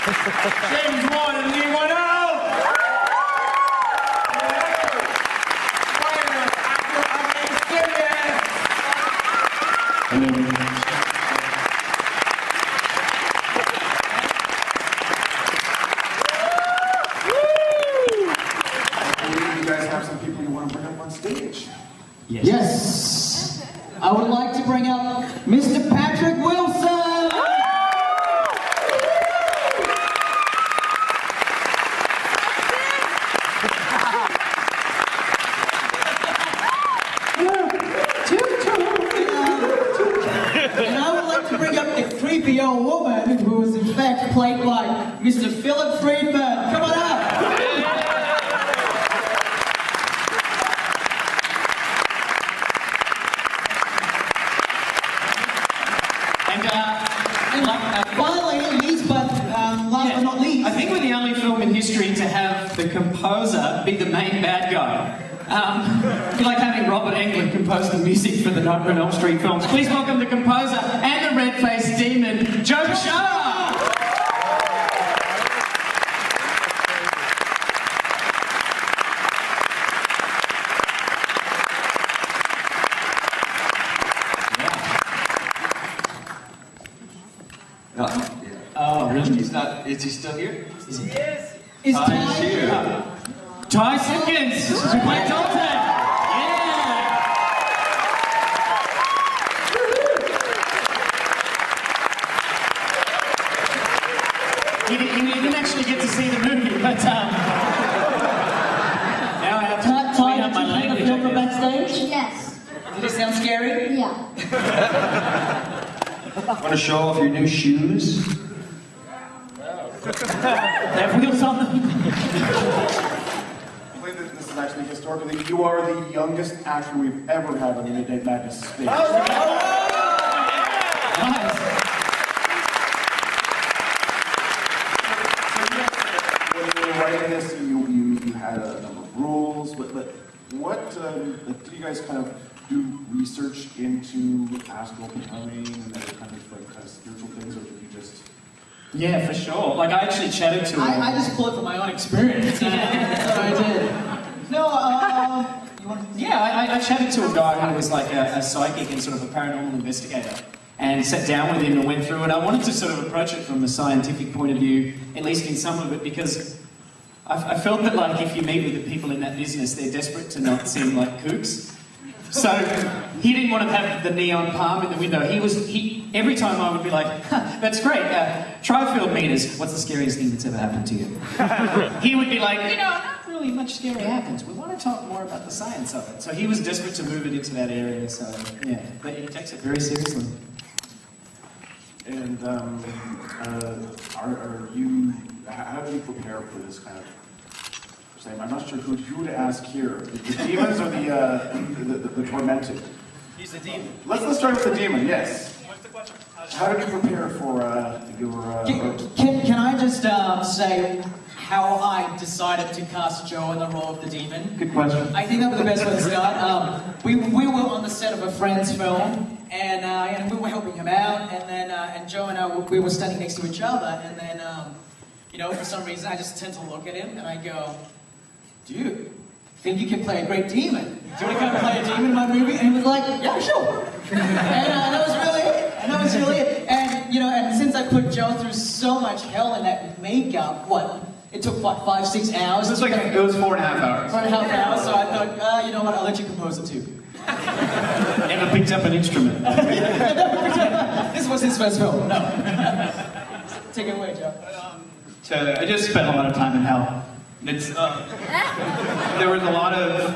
James Wan and Leigh Whannell! You guys have some people you want to bring up on stage? Yes. I would like to bring up Mr. Patrick Wilson. And I would like to bring up the creepy old woman who was in fact played by Mr. Philip Friedman. Come on up. Finally, last but not least, I think we're the only film in history to have the composer be the main bad guy. It'd be like having Robert Englund compose the music for the Nightmare on Elm Street films. Please welcome the composer and the red-faced demon, Joe Bashar! Oh, really? He's not. Is he still here? Is he? is Ty's Ty here. Ty Simpkins, who played Dalton! Yeah! He didn't actually get to see the movie, but now I have to clean up my Ty, did you language. film from backstage? Yes. Did it sound scary? Yeah. Want to show off your new shoes? They have wheels on them. I believe that this is actually historically, you are the youngest actor we've ever had on the Midnight Madness stage. Nice. When you were writing this, you had a number of rules, but what, did you guys kind of do research into astral becoming and other kind of spiritual things, or did you just... Yeah, for sure. Like, I actually chatted to him. I just pulled it from my own experience. That's what I did. No, you want to... Yeah, I chatted to a guy who was like a psychic and sort of a paranormal investigator, and sat down with him and went through it. I wanted to sort of approach it from a scientific point of view, at least in some of it, because I felt that, like, if you meet with the people in that business, they're desperate to not seem like kooks. So he didn't want to have the neon palm in the window. Every time I would be like, that's great, tri-field meters, what's the scariest thing that's ever happened to you? He would be like, not really much scary happens. We want to talk more about the science of it. So he was desperate to move it into that area, so yeah. But he takes it very seriously. And how do you prepare for this kind of... I'm not sure who to ask here. The demons or the tormented? He's a demon. Let's start with the demon, yes. What's the question? How did you prepare for your... Can I just say how I decided to cast Joe in the role of the demon? Good question. I think that was the best way to start. We were on the set of a friend's film, and we were helping him out, and Joe and I, we were standing next to each other, and then, for some reason, I just tend to look at him, and I go, dude, think you can play a great demon? Do you want to come play a demon in my movie? And he was like, yeah, sure. And that was really it. And since I put Joe through so much hell in that makeup, it took 5-6 hours. It was 4.5 hours. 4.5 hours, so I thought, you know what, I'll let you compose it too. Never picked up an instrument. This was his first film, no. Take it away, Joe. I just spent a lot of time in hell. It's there was a lot of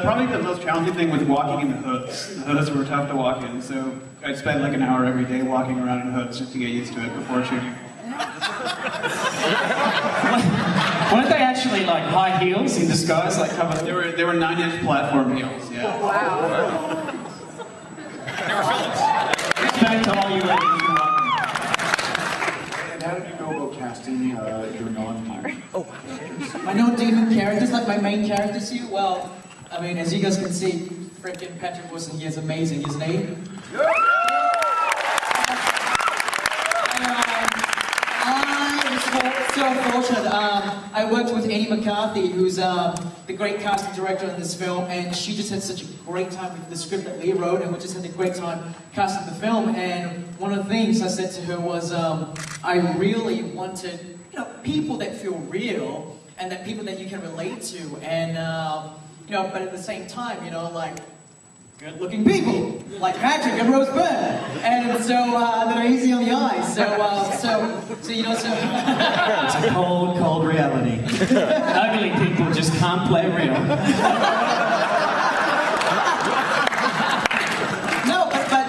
probably the most challenging thing was walking in the hoods. The hoods were tough to walk in, so I'd spend like an hour every day walking around in hoods just to get used to it before shooting. Weren't they actually like high heels in disguise, like covered? They were 9-inch platform heels. Yeah. Wow. They were Phillips. Respect to all you ladies who walk. And how did you go about casting your non-demon? My non-demon characters, like my main characters here, well, I mean, as you guys can see, freaking Patrick Wilson, he is amazing, isn't he? I was so fortunate. I worked with Annie McCarthy, who's the great casting director in this film, and she just had such a great time with the script that Leigh wrote, and we just had a great time casting the film. And one of the things I said to her was, I really wanted, people that feel real, and that people that you can relate to, and but at the same time, like good-looking people, like Patrick and Rose Byrne, and so that are easy on the eyes. So It's a cold, cold reality. Ugly people just can't play real. No, but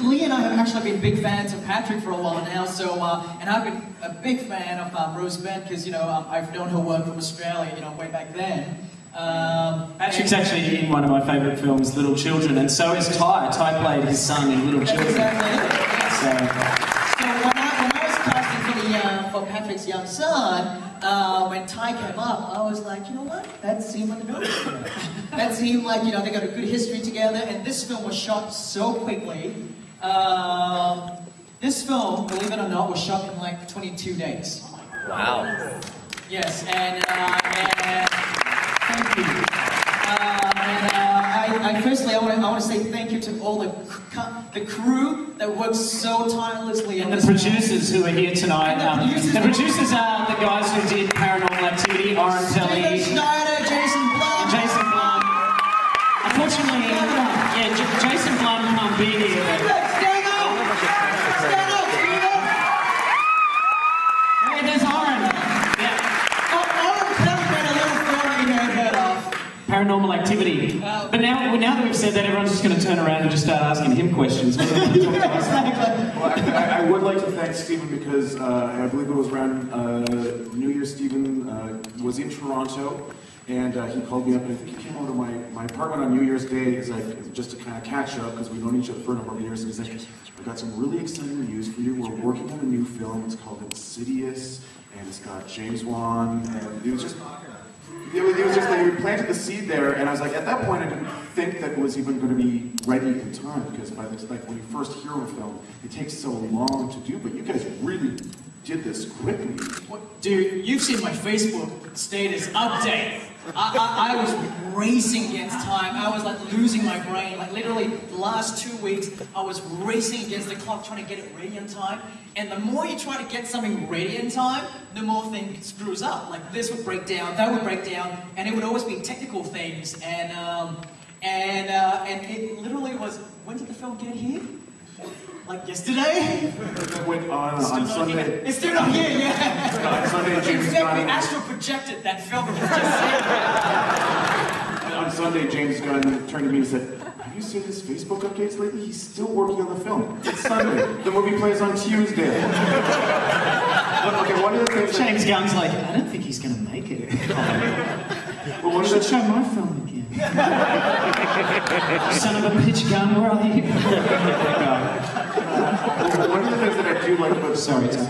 Leigh and I have actually been big fans of Patrick for a while now. So and I've been a big fan of Rose Byrne because I've known her work from Australia, way back then. Patrick's actually in one of my favourite films, Little Children, and so is Ty. Ty played his son in Little Children. Exactly. So when I was casting for Patrick's young son, when Ty came up, I was like, you know what? That seemed like a good together. That seemed like, they got a good history together, and this film was shot so quickly. This film, believe it or not, was shot in like 22 days. Wow. Yes, and thank you. Firstly, I want to say thank you to all the crew that worked so tirelessly. and the producers who are here tonight. The producers are the guys who did Paranormal Activity, Oren Pelly, Steven Schneider, Jason Blum. Jason Blum. Unfortunately, Jason Blum can't be here. Stand up! Stand up, Steven! Hey, there's Oren. Yeah. Oren Pelly made a little film you may have heard of. Paranormal Activity. But now that we've said that, everyone's just going to turn around and just start asking him questions. Well, I would like to thank Stephen because I believe it was around New Year's. Stephen was in Toronto, and he called me up, and I think he came over to my apartment on New Year's Day just to kind of catch up because we've known each other for a number of years. And he's like, "I've got some really exciting news for you. We're working on a new film. It's called Insidious, and it's got James Wan." And it was just like we planted the seed there, and I was like, at that point, I didn't think that it was even going to be ready in time because when you first hear of a film, it takes so long to do. But you guys really did this quickly. Dude, you've seen my Facebook status update. I was racing against time. I was like losing my brain. Like literally the last 2 weeks, I was racing against the clock trying to get it ready in time. And the more you try to get something ready in time, the more things screws up. Like this would break down, that would break down, and it would always be technical things. And it literally was, when did the film get here? Like yesterday? It went on Sunday. It's still not here, yeah. On Sunday, James Exactly, Gunn. astral projected that film. You just said. On Sunday, James Gunn turned to me and said, "Have you seen his Facebook updates lately? He's still working on the film. It's Sunday. The movie plays on Tuesday." Okay, one of the things James Gunn's like, I don't think he's going to make it. Well, one I of should the show my film again. Son of a bitch gun, where are you? one of the things that I do like about Sorry, Tom.